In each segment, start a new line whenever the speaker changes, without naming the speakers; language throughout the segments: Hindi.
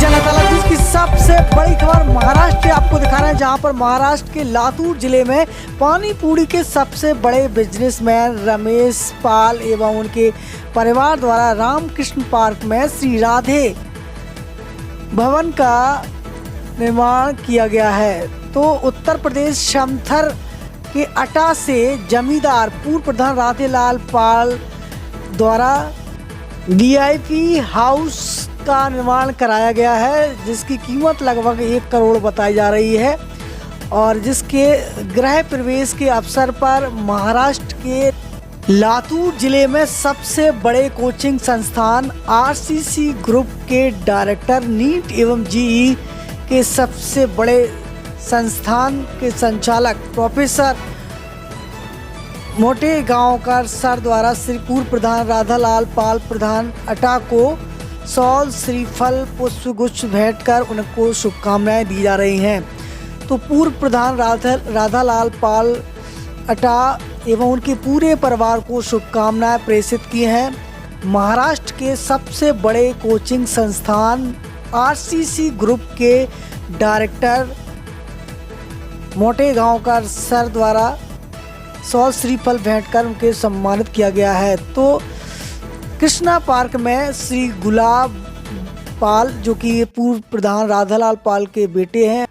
जनता न्यूज की सबसे बड़ी खबर महाराष्ट्र आपको दिखा रहे हैं, जहां पर महाराष्ट्र के लातूर जिले में पानी पूरी के सबसे बड़े बिजनेसमैन रमेश पाल एवं उनके परिवार द्वारा रामकृष्ण पार्क में श्री राधे भवन का निर्माण किया गया है। तो उत्तर प्रदेश समथर के अटा से जमींदार पूर्व प्रधान राधेलाल पाल द्वारा वीआईपी हाउस का निर्माण कराया गया है, जिसकी कीमत लगभग 1 करोड़ बताई जा रही है और जिसके गृह प्रवेश के अवसर पर महाराष्ट्र के लातूर जिले में सबसे बड़े कोचिंग संस्थान आरसीसी ग्रुप के डायरेक्टर, नीट एवं जेईई के सबसे बड़े संस्थान के संचालक प्रोफेसर मोटे गांवकर सर द्वारा श्री पूर्व प्रधान राधालाल पाल प्रधान अटा को सौल श्रीफल पुष्पगुच्छ भेंट कर उनको शुभकामनाएं दी जा रही हैं। तो पूर्व प्रधान राधालाल पाल अटा एवं उनके पूरे परिवार को शुभकामनाएं प्रेषित की हैं। महाराष्ट्र के सबसे बड़े कोचिंग संस्थान आरसीसी ग्रुप के डायरेक्टर मोटे गांवकर सर द्वारा सौल श्रीफल भेंट कर उनके सम्मानित किया गया है। तो कृष्णा पार्क में श्री गुलाब पाल, जो कि पूर्व प्रधान राधालाल पाल के बेटे हैं,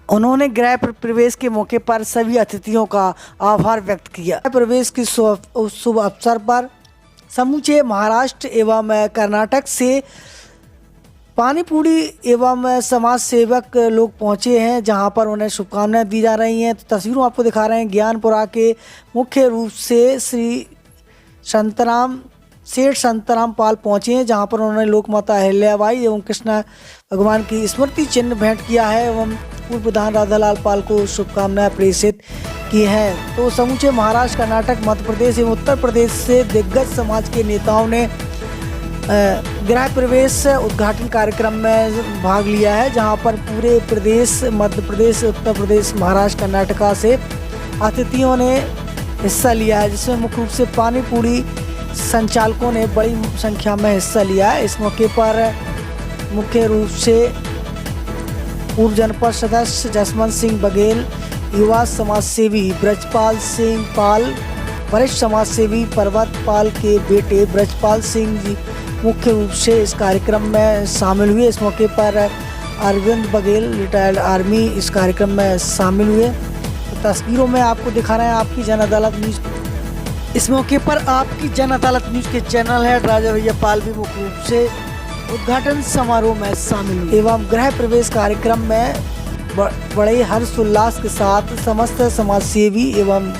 उन्होंने गृह प्रवेश के मौके पर सभी अतिथियों का आभार व्यक्त किया। प्रवेश के शुभ अवसर पर समूचे महाराष्ट्र एवं कर्नाटक से पानीपुरी एवं समाज सेवक लोग पहुंचे हैं, जहां पर उन्हें शुभकामनाएं दी जा रही हैं। तो तस्वीरों आपको दिखा रहे हैं ज्ञानपुरा के मुख्य रूप से श्री सेठ संतराम पाल पहुंचे हैं, जहां पर उन्होंने लोकमाता अहिल्याबाई एवं कृष्ण भगवान की स्मृति चिन्ह भेंट किया है एवं पूर्व प्रधान राधालाल पाल को शुभकामनाएं प्रेषित की हैं। तो समूचे महाराष्ट्र, कर्नाटक, मध्य प्रदेश एवं उत्तर प्रदेश से दिग्गज समाज के नेताओं ने गृह प्रवेश उद्घाटन कार्यक्रम में भाग लिया है, जहां पर पूरे प्रदेश, मध्य प्रदेश, उत्तर प्रदेश, महाराष्ट्र, कर्नाटका से अतिथियों ने हिस्सा लिया है, जिसमें मुख्य रूप से पानीपुरी संचालकों ने बड़ी संख्या में हिस्सा लिया है। इस मौके पर मुख्य रूप से पूर्व जनपद सदस्य जसवंत सिंह बघेल, युवा समाज सेवी ब्रजपाल सिंह पाल, वरिष्ठ समाज सेवी पर्वत पाल के बेटे ब्रजपाल सिंह जी मुख्य रूप से इस कार्यक्रम में शामिल हुए। इस मौके पर अरविंद बघेल, रिटायर्ड आर्मी, इस कार्यक्रम में शामिल हुए। तो तस्वीरों में आपको दिखा रहे हैं आपकी जन अदालत न्यूज़। इस मौके पर आपकी जन अदालत न्यूज़ के चैनल है राजा भैया पाल भी मुख्य रूप से उद्घाटन समारोह में शामिल हुए एवं गृह प्रवेश कार्यक्रम में बड़े हर्षोल्लास के साथ समस्त समाजसेवी एवं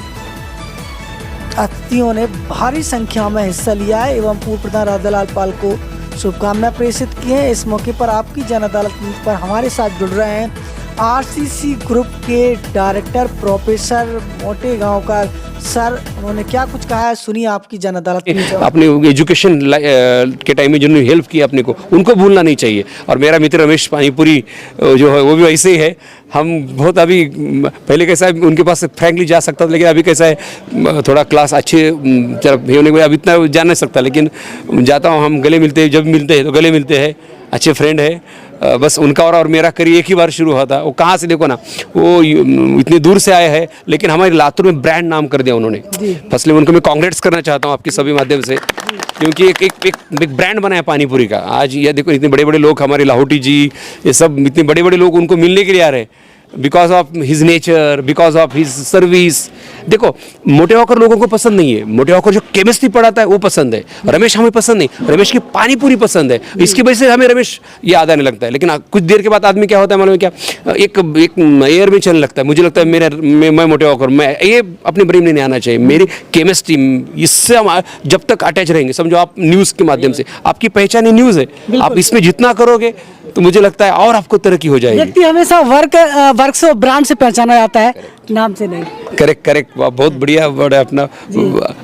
अतिथियों ने भारी संख्या में हिस्सा लिया है एवं पूर्व प्रधान राधालाल पाल को शुभकामनाएं प्रेषित की हैं। इस मौके पर आपकी जन अदालत न्यूज़ पर हमारे साथ जुड़ रहे हैं आरसीसी ग्रुप के डायरेक्टर प्रोफेसर मोटे गांवकर सर। उन्होंने क्या कुछ कहा है, सुनिए आपकी जन अदालत न्यूज़।
अपने एजुकेशन के टाइम में जिन्होंने हेल्प किया अपने को, उनको भूलना नहीं चाहिए। और मेरा मित्र रमेश पानीपुरी जो है वो भी वैसे ही है। हम बहुत अभी पहले कैसा है उनके पास फ्रैंकली जा सकता था, लेकिन अभी कैसा है थोड़ा क्लास अच्छे तरफ होने को अभी इतना जा नहीं सकता, लेकिन जाता हूँ, हम गले मिलते हैं, जब मिलते हैं तो गले मिलते हैं, अच्छे फ्रेंड है। बस उनका और मेरा करियर एक ही बार शुरू हुआ था। वो कहाँ से देखो ना, वो इतनी दूर से आए हैं, लेकिन हमारे लातूर में ब्रांड नाम कर दिया उन्होंने। फसले उनको मैं कांग्रेट्स करना चाहता हूँ आपके सभी माध्यम से, क्योंकि एक ब्रांड बना है पानीपुरी का। आज ये देखो इतने बड़े बड़े लोग, हमारे लाहौटी जी, ये सब इतने बड़े बड़े लोग उनको मिलने के लिए आ रहे हैं, because of his nature, because of his service. देखो मोटे होकर लोगों को पसंद नहीं है, मोटे होकर जो केमिस्ट्री पढ़ाता है वो पसंद है, रमेश हमें पसंद नहीं, रमेश की पानीपुरी पसंद है, इसकी वजह से हमें रमेश ये याद आने लगता है। लेकिन कुछ देर के बाद आदमी क्या होता है मालूम है क्या, एक एयर में चलने लगता है। मुझे लगता है मैं मोटे होकर मैं ये अपने ब्रेन में नहीं आना चाहिए, मेरी केमिस्ट्री इससे हम जब तक अटैच रहेंगे, समझो आप न्यूज़ के माध्यम से, आपकी पहचान ही न्यूज़ है, आप इसमें जितना करोगे तो मुझे लगता है और आपको तरक्की हो जाएगी।
व्यक्ति हमेशा वर्क से ब्रांड से पहचाना जाता है। नाम से नहीं।
करेक्ट करेक्ट, बहुत बढ़िया वर्ड है अपना।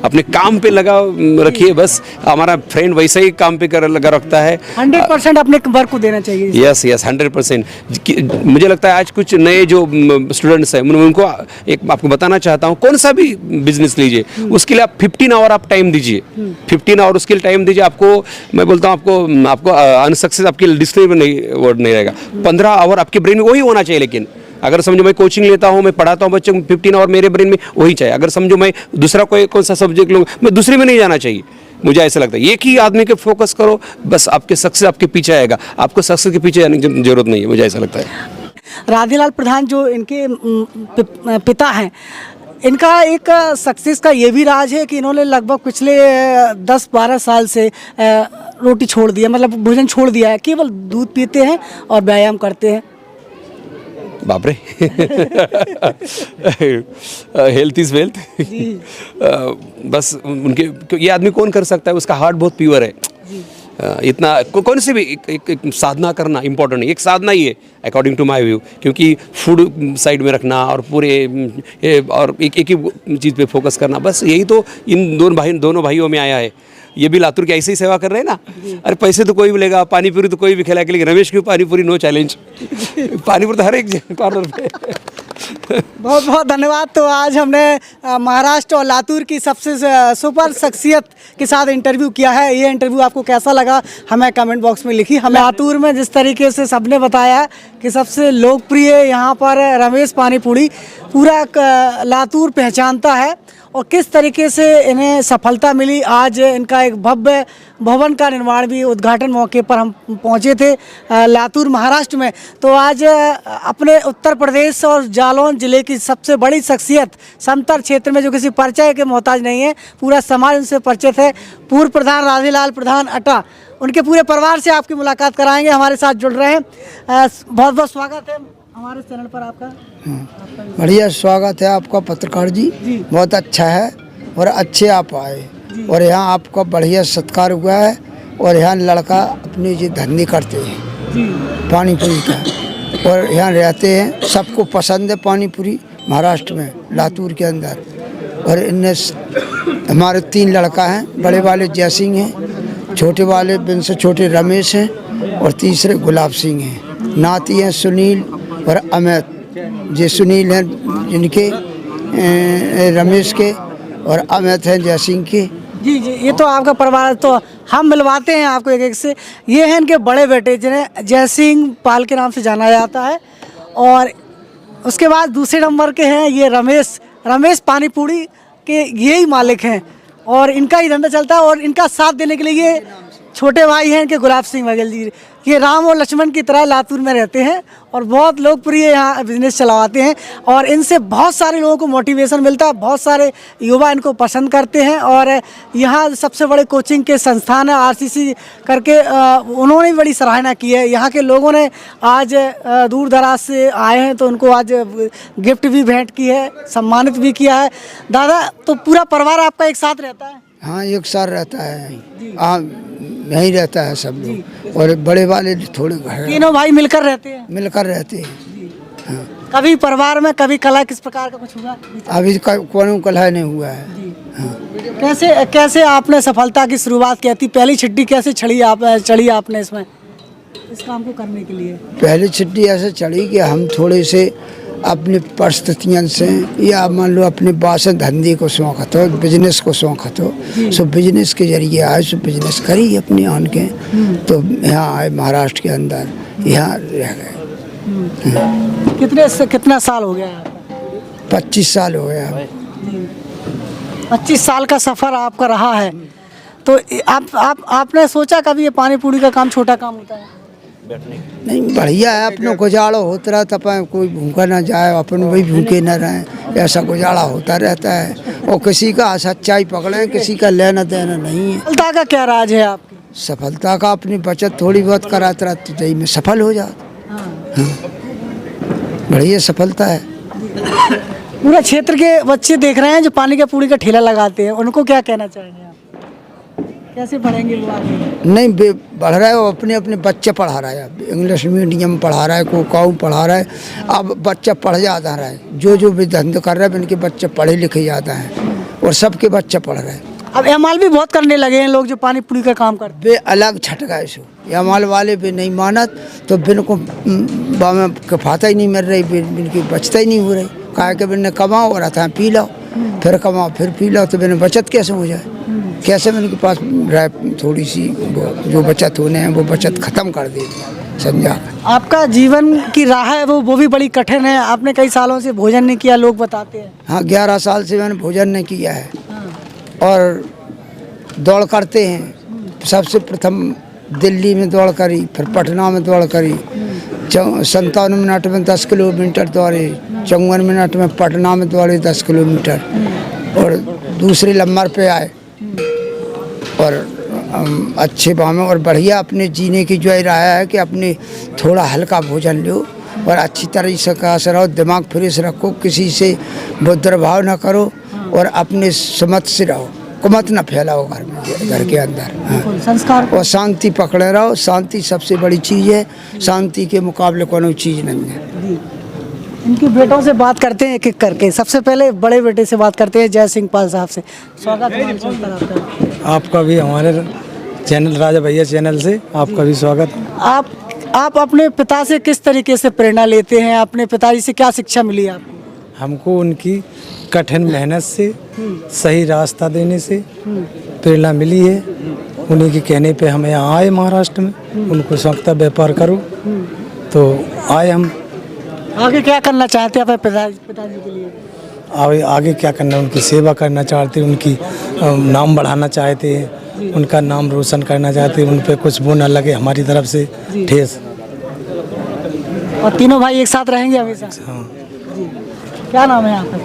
अपने काम पे लगा रखिए बस। हमारा फ्रेंड वैसे ही काम पे कर लगा रखता है।
100% अपने वर्क को देना चाहिए।
Yes yes 100%। मुझे लगता है आज कुछ नए जो स्टूडेंट्स हैं उनको एक आपको बताना चाहता हूँ, कौन सा भी बिजनेस लीजिए उसके लिए आप 15 आवर आप टाइम दीजिए। 15 आवर उसके लिए टाइम दीजिए। आपको मैं बोलता हूँ आपको अनसक्सेस आपकी डिस्प्ले में नहीं वर्ड नहीं रहेगा। 15 आवर आपके ब्रेन में वही होना चाहिए। लेकिन अगर समझो मैं कोचिंग लेता हूँ, मैं पढ़ाता हूँ बच्चों को, 15 आवर मेरे ब्रेन में वही चाहिए। अगर समझो मैं दूसरा कोई कौन सा सब्जेक्ट लूँगा, मैं दूसरे में नहीं जाना चाहिए। मुझे ऐसा लगता है एक ही आदमी के फोकस करो, बस आपके सक्सेस आपके पीछे आएगा। आपको सक्सेस के पीछे जाने की जरूरत नहीं है, मुझे ऐसा लगता है।
राधेलाल प्रधान जो इनके पिता हैं, इनका एक सक्सेस का ये भी राज है कि इन्होंने लगभग पिछले 10-12 साल से रोटी छोड़ दिया, मतलब भोजन छोड़ दिया है, केवल दूध पीते हैं और व्यायाम करते हैं।
बाप रे हेल्थ इज वेल्थ। बस उनके ये आदमी कौन कर सकता है, उसका हार्ट बहुत प्योर है। इतना कौन सी भी एक साधना करना इम्पोर्टेंट है, एक साधना ही है अकॉर्डिंग टू माय व्यू। क्योंकि फूड साइड में रखना और पूरे और एक ही चीज़ पे फोकस करना, बस यही तो इन दोनों भाइयों में आया है। ये भी लातूर की ऐसे ही सेवा कर रहे हैं ना। अरे पैसे तो कोई भी लेगा, पानी पूरी तो कोई भी खिला के, लेकिन रमेश की पानी पूरी नो चैलेंज। पानी पूरी तो हर एक कॉर्नर पे।
बहुत बहुत धन्यवाद। तो आज हमने महाराष्ट्र और लातूर की सबसे सुपर शख्सियत के साथ इंटरव्यू किया है। ये इंटरव्यू आपको कैसा लगा हमें कमेंट बॉक्स में लिखिए। हमें लातूर में जिस तरीके से सबने बताया कि सबसे लोकप्रिय यहाँ पर रमेश पानीपुरी पूरा लातूर पहचानता है, और किस तरीके से इन्हें सफलता मिली। आज इनका एक भव्य भवन का निर्माण भी उद्घाटन मौके पर हम पहुँचे थे लातूर महाराष्ट्र में। तो आज अपने उत्तर प्रदेश और जालौन ज़िले की सबसे बड़ी शख्सियत समतल क्षेत्र में, जो किसी परिचय के मोहताज नहीं है, पूरा समाज उनसे परिचित है, पूर्व प्रधान राधेलाल प्रधान अटा, उनके पूरे परिवार से आपकी मुलाकात कराएंगे। हमारे साथ जुड़ रहे हैं। बहुत बहुत स्वागत है हमारे चैनल पर आपका।
बढ़िया स्वागत है आपका पत्रकार जी, बहुत अच्छा है और अच्छे आप आए, और यहाँ आपका बढ़िया सत्कार हुआ है। और यहाँ लड़का अपनी जी धंधी करते हैं पानी पूरी का, और यहाँ रहते हैं, सबको पसंद है पानी पूरी महाराष्ट्र में लातूर के अंदर। और इनने हमारे 3 लड़का हैं, बड़े वाले जय सिंह हैं, छोटे वाले बिन से छोटे रमेश हैं, और तीसरे गुलाब सिंह हैं। नाती हैं सुनील और अमित। ये सुनील हैं जिनके रमेश के, और अमित हैं जय सिंह के।
जी जी, ये तो आपका परिवार। तो हम मिलवाते हैं आपको एक एक से। ये हैं इनके बड़े बेटे जिन्हें जय सिंह पाल के नाम से जाना जाता है, और उसके बाद दूसरे नंबर के हैं ये रमेश पानीपुरी के यही मालिक हैं, और इनका ही धंधा चलता है। और इनका साथ देने के लिए ये छोटे भाई हैं इनके गुलाब सिंह बघेल जी। ये राम और लक्ष्मण की तरह लातूर में रहते हैं और बहुत लोकप्रिय यहाँ बिजनेस चलाते हैं, और इनसे बहुत सारे लोगों को मोटिवेशन मिलता है। बहुत सारे युवा इनको पसंद करते हैं, और यहाँ सबसे बड़े कोचिंग के संस्थान है आरसीसी करके, उन्होंने भी बड़ी सराहना की है। यहाँ के लोगों ने आज दूर दराज से आए हैं तो उनको आज गिफ्ट भी भेंट की है, सम्मानित भी किया है। दादा, तो पूरा परिवार आपका एक साथ रहता है?
हाँ, एक साथ रहता है, यहीं रहता है सब लोग, और बड़े वाले थोड़े घर
तीनों भाई मिलकर रहते हैं?
मिलकर रहते हैं। हाँ।
कभी परिवार में कभी कला किस प्रकार का कुछ हुआ?
अभी कोई कलह नहीं हुआ है। हाँ।
कैसे आपने सफलता की शुरुआत की थी? पहली छिट्टी कैसे चढ़ी आपने इसमें, इस काम को करने के लिए?
पहली छिट्टी ऐसे चढ़ी कि हम थोड़े से अपनी परिस्थितियों से, या मान लो अपने बासन धंधे को शौक हो, बिजनेस को शौक हो, सो बिजनेस के जरिए आए, सो बिजनेस करी अपनी आन के, तो यहाँ आए महाराष्ट्र के अंदर, यहाँ रह गए।
कितना साल हो गया?
25 साल हो गया।
25 साल का सफ़र आपका रहा है। तो आपने सोचा कभी ये पानी पूरी का काम छोटा काम होता है?
नहीं, बढ़िया है, अपना गुजारा होता रहता है, कोई भूखा ना जाए, अपन वही भूखे ना रहें, ऐसा गुजारा होता रहता है। और किसी का सच्चाई पकड़े, किसी का लेना देना नहीं है।
सफलता का क्या राज है आपकी?
सफलता का अपनी बचत थोड़ी बहुत कराता रहता तो में सफल हो जाता। हाँ, बढ़िया सफलता है।
पूरा क्षेत्र के बच्चे देख रहे हैं जो पानी का पूरी का ठेला लगाते हैं, उनको क्या कहना चाहेंगे आप? कैसे पढ़ेंगे वो आगे?
नहीं बढ़ रहा है, वो अपने अपने बच्चे पढ़ा रहा है। अब इंग्लिश मीडियम पढ़ा रहा है, को काऊ पढ़ा रहा है। अब बच्चा पढ़ जाता रहा है, जो भी धंधा कर रहा है इनके बच्चे पढ़े लिखे जाता है और सबके बच्चे पढ़ रहे हैं।
अब एमाल भी बहुत करने लगे हैं लोग जो पानी पूरी का काम करते
वे अलग छटका है सो एमाल वाले भी नहीं मानत, तो बिन को कफाता ही नहीं मिल रही, बिन की बचता ही नहीं हो रही। कहा कि बिन कमाओ और अथा पी लो, फिर कमाओ फिर पी लो, तो बिन बचत कैसे हो जाए? कैसे मैंने के पास थोड़ी सी जो बचत होने हैं वो बचत खत्म कर दी, समझा।
आपका जीवन की राह है वो भी बड़ी कठिन है। आपने कई सालों से भोजन नहीं किया, लोग बताते हैं।
हाँ, 11 साल से मैंने भोजन नहीं किया है और दौड़ करते हैं। सबसे प्रथम दिल्ली में दौड़ करी, फिर पटना में दौड़ करी। 57 मिनट में 10 किलोमीटर दौड़े, 54 मिनट में पटना में दौड़े 10 किलोमीटर और दूसरे नंबर पे आए। और अच्छे भाव और बढ़िया अपने जीने की जो राह है कि अपने थोड़ा हल्का भोजन लो और अच्छी तरह से से रहो, दिमाग फ्रेश रखो, किसी से बुद्धिभाव ना करो और अपने समझ से रहो, कुमत ना फैलाओ घर में, घर के अंदर। हाँ।
संस्कार
और शांति पकड़े रहो। शांति सबसे बड़ी चीज़ है, शांति के मुकाबले कोई चीज़ नहीं है।
इनके बेटों से बात करते हैं एक एक करके। सबसे पहले बड़े बेटे से बात करते हैं, जय सिंह पाल साहब से। स्वागत है हमारे चैनल पर आपका।
आपका भी हमारे चैनल राजा भैया चैनल से आपका भी स्वागत।
आप अपने पिता से किस तरीके से प्रेरणा लेते हैं? अपने पिताजी से क्या शिक्षा मिली आपको?
हमको उनकी कठिन मेहनत से, सही रास्ता देने से प्रेरणा मिली है। उन्हीं के कहने पे हम यहाँ आए महाराष्ट्र में। उनको शौक था व्यापार करो, तो आए हम।
आगे क्या करना चाहते हैं अपने पिताजी के लिए?
आगे क्या करना, उनकी सेवा करना चाहते, उनकी नाम बढ़ाना चाहते हैं, उनका नाम रोशन करना चाहते हैं। उन पर कुछ वो न लगे हमारी तरफ से ठेस।
और तीनों भाई एक साथ रहेंगे हमेशा?
हाँ।
क्या नाम है आपका?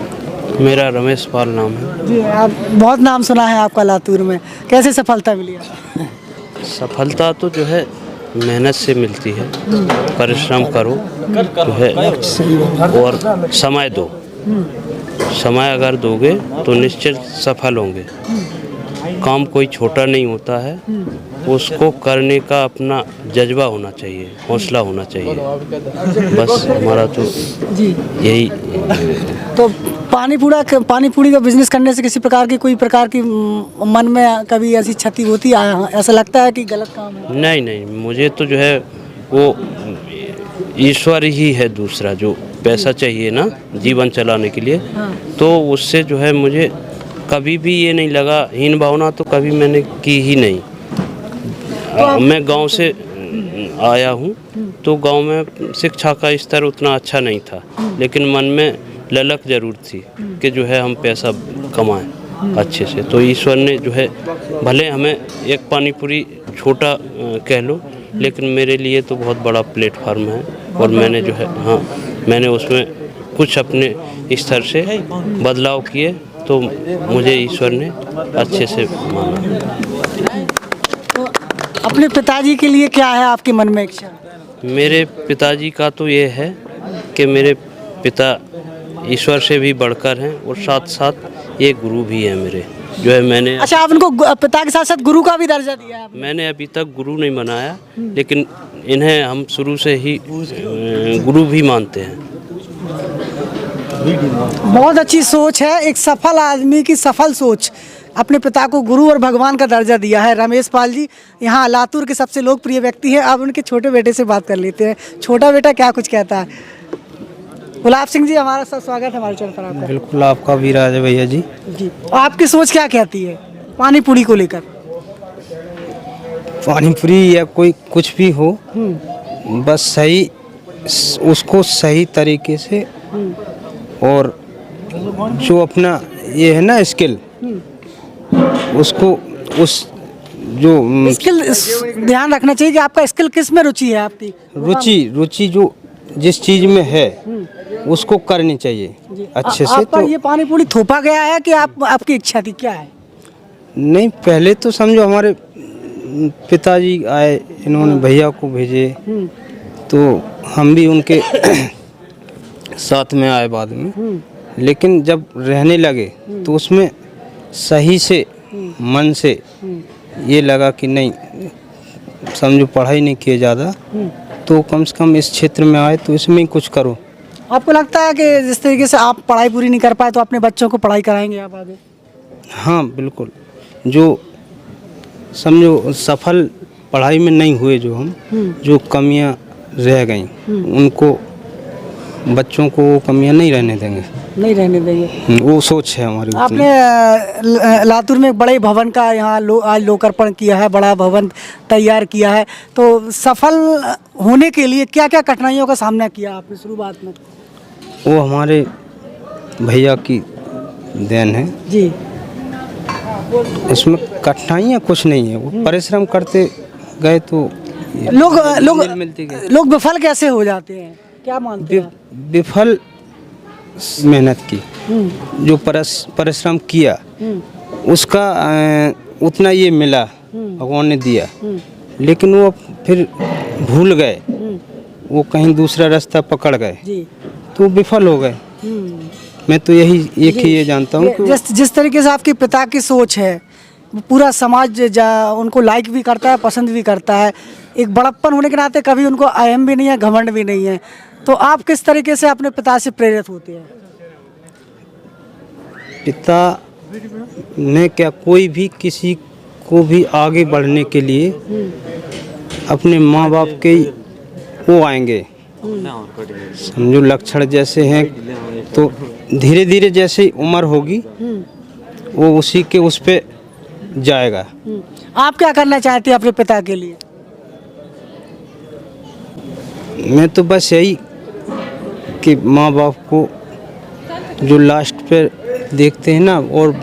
मेरा रमेश पाल नाम है
जी। आप बहुत नाम सुना है आपका लातूर में, कैसे सफलता मिली आपको?
सफलता तो जो है मेहनत से मिलती है, परिश्रम करो जो है और समय दो। समय अगर दोगे तो निश्चित सफल होंगे। काम कोई छोटा नहीं होता है, उसको करने का अपना जज्बा होना चाहिए, हौसला होना चाहिए। बस हमारा तो यही।
तो पानी पूरी का बिजनेस करने से किसी प्रकार की मन में कभी ऐसी क्षति होती है? ऐसा लगता है कि गलत काम है?
नहीं, मुझे तो जो है वो ईश्वर ही है दूसरा। जो पैसा चाहिए ना जीवन चलाने के लिए, तो उससे जो है मुझे कभी भी ये नहीं लगा, हीन भावना तो कभी मैंने की ही नहीं। मैं गांव से आया हूँ, तो गांव में शिक्षा का स्तर उतना अच्छा नहीं था, लेकिन मन में ललक जरूर थी कि जो है हम पैसा कमाएं अच्छे से। तो ईश्वर ने जो है, भले हमें एक पानी पूरी छोटा कह लो, लेकिन मेरे लिए तो बहुत बड़ा प्लेटफार्म है। और मैंने जो है, हाँ, मैंने उसमें कुछ अपने स्तर से बदलाव किए, तो मुझे ईश्वर ने अच्छे से माना।
तो अपने पिताजी के लिए क्या है आपके मन में इच्छा?
मेरे पिताजी का तो ये है कि मेरे पिता ईश्वर से भी बढ़कर हैं और साथ साथ ये गुरु भी हैं मेरे, जो है मैंने।
अच्छा, आप उनको पिता के साथ साथ गुरु का भी दर्जा दिया है?
मैंने अभी तक गुरु नहीं बनाया, लेकिन इन्हें हम शुरू से ही गुरु भी मानते हैं।
बहुत अच्छी सोच है, एक सफल आदमी की सफल सोच। अपने पिता को गुरु और भगवान का दर्जा दिया है। रमेश पाल जी यहाँ लातूर के सबसे लोकप्रिय व्यक्ति हैं। अब उनके छोटे बेटे से बात कर लेते हैं। छोटा बेटा क्या कुछ कहता है? गुलाब सिंह जी, हमारा सब स्वागत है हमारे चैनल पर आपका।
बिल्कुल, आपका भी राजा भैया जी।
आपकी सोच क्या कहती है पानी पूरी को लेकर?
पानी पूरी या कोई कुछ भी हो, बस सही, उसको सही तरीके से, और जो अपना ये है ना स्किल, उसको उस जो
स्किल ध्यान रखना चाहिए कि आपका स्किल किस में रुचि है। आपकी
रुचि जो जिस चीज में है उसको करनी चाहिए अच्छे से।
तो ये पानी पूरी थोपा गया है कि आपकी इच्छा थी, क्या है?
नहीं, पहले तो समझो हमारे पिताजी आए, इन्होंने भैया को भेजे, तो हम भी उनके साथ में आए बाद में। लेकिन जब रहने लगे तो उसमें सही से, मन से ये लगा कि नहीं, समझो पढ़ाई नहीं किए ज़्यादा, तो कम से कम इस क्षेत्र में आए तो इसमें ही कुछ करो।
आपको लगता है कि जिस तरीके से आप पढ़ाई पूरी नहीं कर पाए तो अपने बच्चों को पढ़ाई कराएंगे आप आगे?
हाँ बिल्कुल, जो समझो सफल पढ़ाई में नहीं हुए जो हम, जो कमियां रह गई उनको, बच्चों को वो कमियां नहीं रहने देंगे।
नहीं रहने देंगे,
वो सोच है हमारी।
आपने लातूर में एक बड़े भवन का यहाँ आज लोकार्पण किया है, बड़ा भवन तैयार किया है, तो सफल होने के लिए क्या क्या कठिनाइयों का सामना किया आपने शुरुआत में?
वो हमारे भैया की देन है
जी।
इसमें कठिनाइयाँ कुछ नहीं है, वो परिश्रम करते गए तो
लोग विफल कैसे हो जाते हैं, क्या मानते हैं?
विफल मेहनत की, जो परिश्रम किया उसका उतना ये मिला, भगवान ने दिया, लेकिन वो फिर भूल गए, वो कहीं दूसरा रास्ता पकड़ गए तो विफल हो गए। मैं तो यही एक ही ये जानता हूँ कि
जिस तरीके से आपके पिता की सोच है, पूरा समाज उनको लाइक भी करता है, पसंद भी करता है, एक बड़प्पन होने के नाते कभी उनको अहम भी नहीं है, घमंड भी नहीं है, तो आप किस तरीके से अपने पिता से प्रेरित होते हैं?
पिता ने क्या, कोई भी किसी को भी आगे बढ़ने के लिए अपने माँ बाप के वो आएंगे, समझो लक्षण जैसे हैं, तो धीरे धीरे जैसे उम्र होगी वो उसी के उस पे जाएगा।
आप क्या करना चाहते हैं अपने पिता के लिए?
मैं तो बस यही कि माँ बाप को जो लास्ट पे देखते हैं ना, और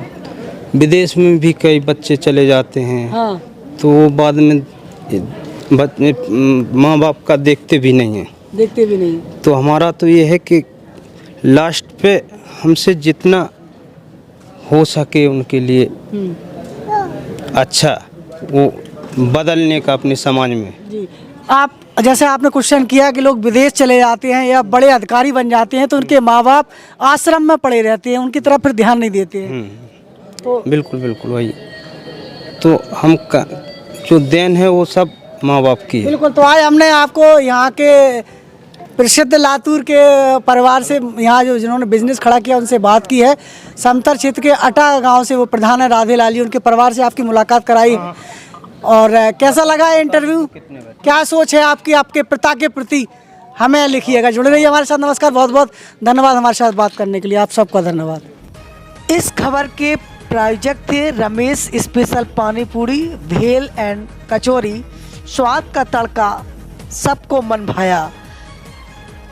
विदेश में भी कई बच्चे चले जाते हैं,
हाँ।
तो वो बाद में माँ बाप का देखते भी नहीं हैं।
देखते भी नहीं।
तो हमारा तो ये है कि लास्ट पे हमसे जितना हो सके उनके लिए अच्छा वो बदलने का अपने समाज में।
जी। आप जैसे आपने क्वेश्चन किया कि लोग विदेश चले जाते हैं या बड़े अधिकारी बन जाते हैं तो उनके माँ बाप आश्रम में पड़े रहते हैं, उनकी तरफ फिर ध्यान नहीं देते हैं। तो
बिल्कुल बिल्कुल वही तो हम का जो देन है वो सब माँ बाप की है।
बिल्कुल। तो आज हमने आपको यहाँ के प्रसिद्ध लातूर के परिवार से, यहाँ जो जिन्होंने बिजनेस खड़ा किया उनसे बात की है। समतर क्षेत्र के अटा गांव से वो प्रधान है राधे लाल जी, उनके परिवार से आपकी मुलाकात कराई। और कैसा लगा इंटरव्यू, क्या सोच है आपकी आपके पिता के प्रति, हमें लिखिएगा। जुड़े रहिए हमारे साथ। नमस्कार, बहुत बहुत धन्यवाद हमारे साथ बात करने के लिए, आप सबका धन्यवाद। इस खबर के प्रायोजक थे रमेश स्पेशल पानी पूरी, भेल एंड कचौरी, स्वाद का तड़का, सबको मन भाया।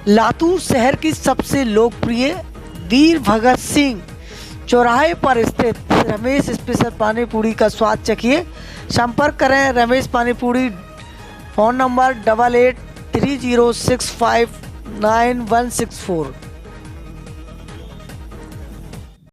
लातूर शहर की सबसे लोकप्रिय वीर भगत सिंह चौराहे पर स्थित रमेश स्पेशल पानी पूरी का स्वाद चखिए। संपर्क करें रमेश पानी पूरी, फ़ोन नंबर 8830659164।